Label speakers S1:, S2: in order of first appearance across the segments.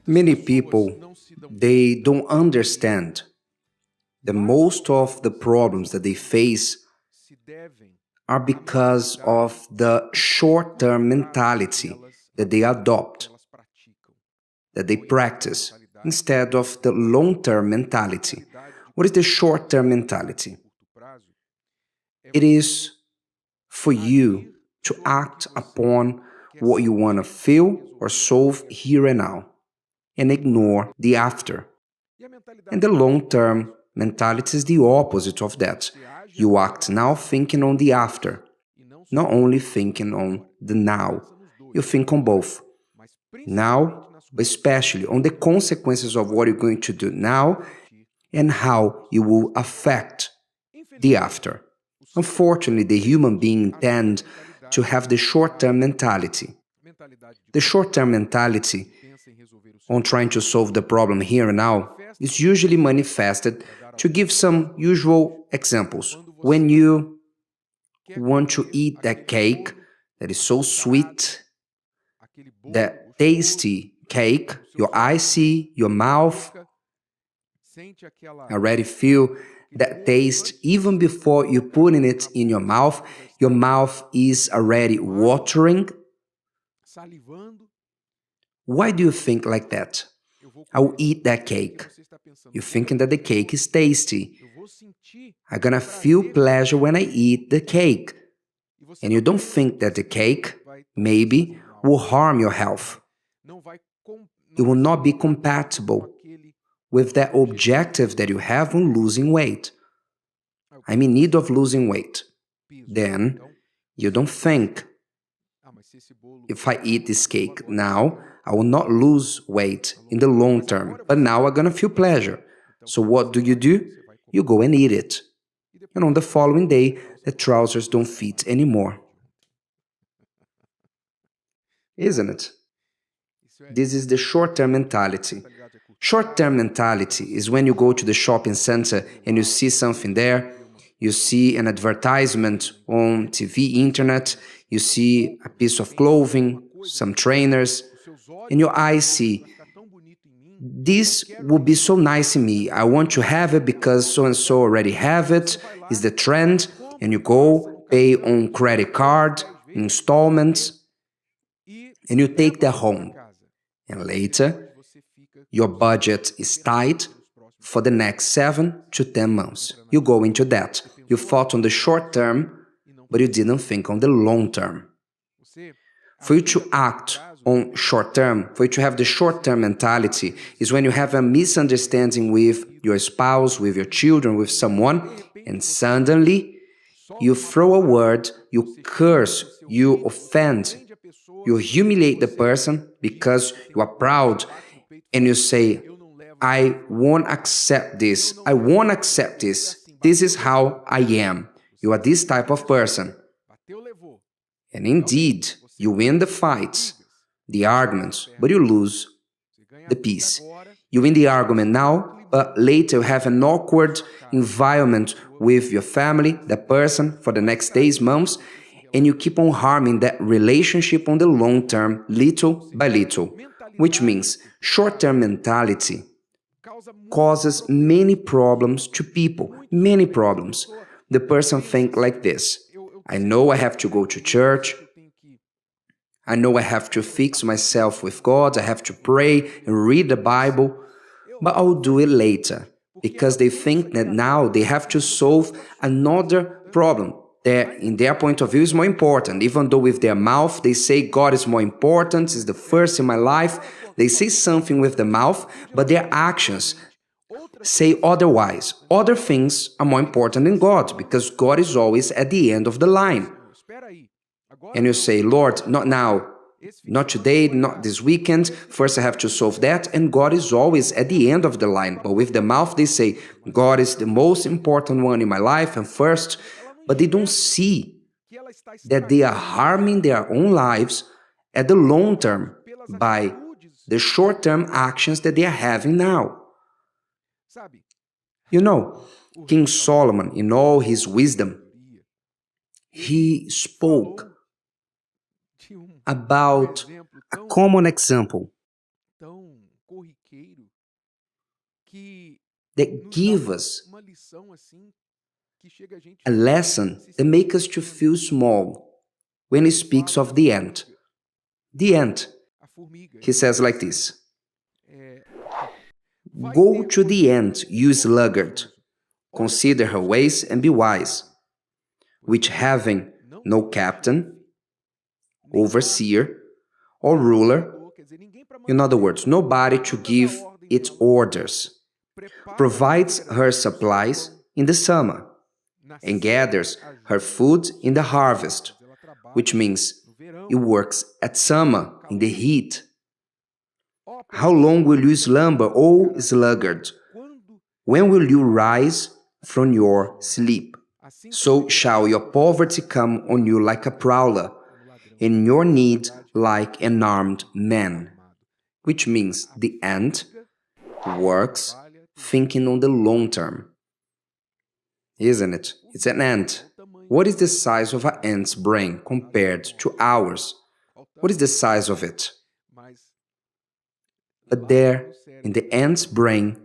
S1: Many people, they don't understand that most of the problems that they face are because of the short-term mentality that they adopt, that they practice, instead of the long-term mentality. What is the short-term mentality? It is for you to act upon what you want to feel or solve here and now, and ignore the after. And the long-term mentality is the opposite of that. You act now thinking on the after, not only thinking on the now. You think on both. Now, but especially on the consequences of what you're going to do now and how you will affect the after. Unfortunately, the human being tend to have the short-term mentality. The short-term mentality on trying to solve the problem here and now is usually manifested. To give some usual examples, when you want to eat that cake that is so sweet, that tasty cake, your eyes see, your mouth already feel that taste even before you putting it in your mouth is already watering. Why do you think like that? I will eat that cake. You're thinking that the cake is tasty. I'm gonna feel pleasure when I eat the cake. And you don't think that the cake, maybe, will harm your health. It will not be compatible with that objective that you have on losing weight. I'm in need of losing weight. Then, you don't think, if I eat this cake now, I will not lose weight in the long term, but now I'm gonna feel pleasure. So what do? You go and eat it. And on the following day, the trousers don't fit anymore. Isn't it? This is the short-term mentality. Short-term mentality is when you go to the shopping center and you see something there, you see an advertisement on TV, internet, you see a piece of clothing, some trainers, and your eyes see, this would be so nice in me. I want to have it because so-and-so already have it, is the trend, and you go, pay on credit card, installments, and you take that home. And later, your budget is tight for the next 7 to 10 months. You go into debt. You thought on the short term, but you didn't think on the long term. For you to act on short term, for you to have the short term mentality, is when you have a misunderstanding with your spouse, with your children, with someone, and suddenly you throw a word, you curse, you offend, you humiliate the person because you are proud, and you say, I won't accept this. I won't accept this. This is how I am. You are this type of person. And indeed, you win the fights, the arguments, but you lose the peace. You win the argument now, but later you have an awkward environment with your family, the person, for the next days, months, and you keep on harming that relationship on the long term, little by little. Which means short-term mentality causes many problems to people, many problems. The person thinks like this, I know I have to go to church, I know I have to fix myself with God, I have to pray and read the Bible, but I'll do it later, because they think that now they have to solve another problem that in their point of view is more important. Even though with their mouth they say God is more important, is the first in my life, they say something with the mouth, but their actions say otherwise. Other things are more important than God, because God is always at the end of the line. And you say, Lord, not now, not today, not this weekend, first I have to solve that, and God is always at the end of the line. But with the mouth they say, God is the most important one in my life and first, but they don't see that they are harming their own lives at the long term by the short-term actions that they are having now. You know, King Solomon, in all his wisdom, he spoke about a common example that give us a lesson that makes us to feel small when he speaks of the ant. The ant, he says like this, "Go to the ant, you sluggard, consider her ways and be wise, which having no captain, overseer, or ruler," in other words, nobody to give it orders, provides her supplies in the summer, and gathers her food in the harvest, which means it works at summer in the heat. How long will you slumber, O sluggard? When will you rise from your sleep? So shall your poverty come on you like a prowler, and your need like an armed man. Which means the ant works thinking on the long term. Isn't it? It's an ant. What is the size of an ant's brain compared to ours? What is the size of it? But there, in the ant's brain,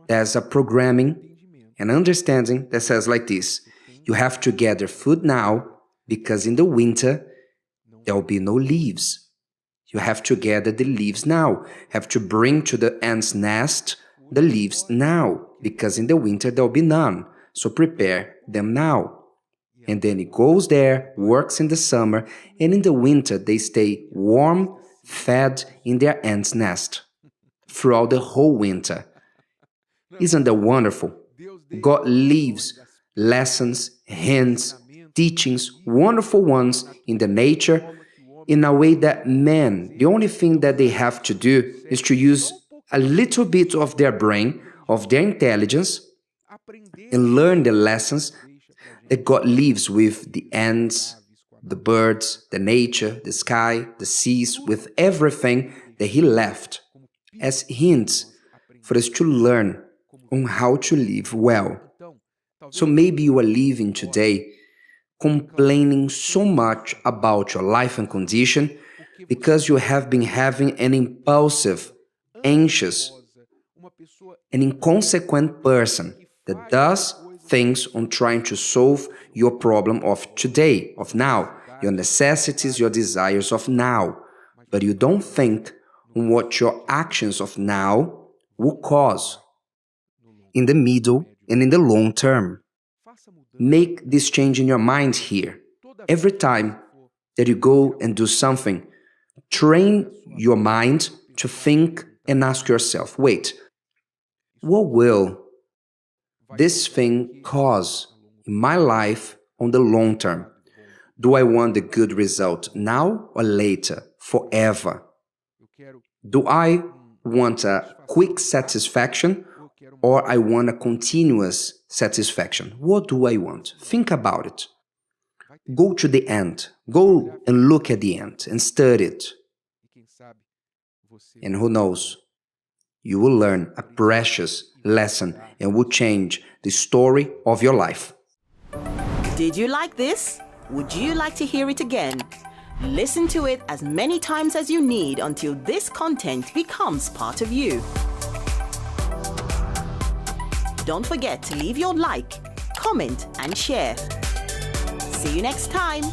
S1: there's a programming, an understanding that says like this: you have to gather food now, because in the winter, there will be no leaves. You have to gather the leaves now. Have to bring to the ant's nest the leaves now, because in the winter there will be none. So prepare them now. And then it goes there, works in the summer, and in the winter they stay warm, fed in their ant's nest throughout the whole winter. Isn't that wonderful? God leaves lessons, hints, teachings, wonderful ones in the nature, in a way that men, the only thing that they have to do is to use a little bit of their brain, of their intelligence, and learn the lessons that God leaves with the ants, the birds, the nature, the sky, the seas, with everything that He left as hints for us to learn on how to live well. So maybe you are living today complaining so much about your life and condition because you have been having an impulsive, anxious, an inconsequent person that does things on trying to solve your problem of today, of now, your necessities, your desires of now. But you don't think on what your actions of now will cause in the middle and in the long term. Make this change in your mind here. Every time that you go and do something, train your mind to think and ask yourself, wait, what will this thing cause in my life on the long term? Do I want the good result now or later, forever? Do I want a quick satisfaction or I want a continuous satisfaction? What do I want? Think about it. Go to the ant. Go and look at the ant and study it. And who knows? You will learn a precious lesson and will change the story of your life.
S2: Did you like this? Would you like to hear it again? Listen to it as many times as you need until this content becomes part of you. Don't forget to leave your like, comment, and share. See you next time.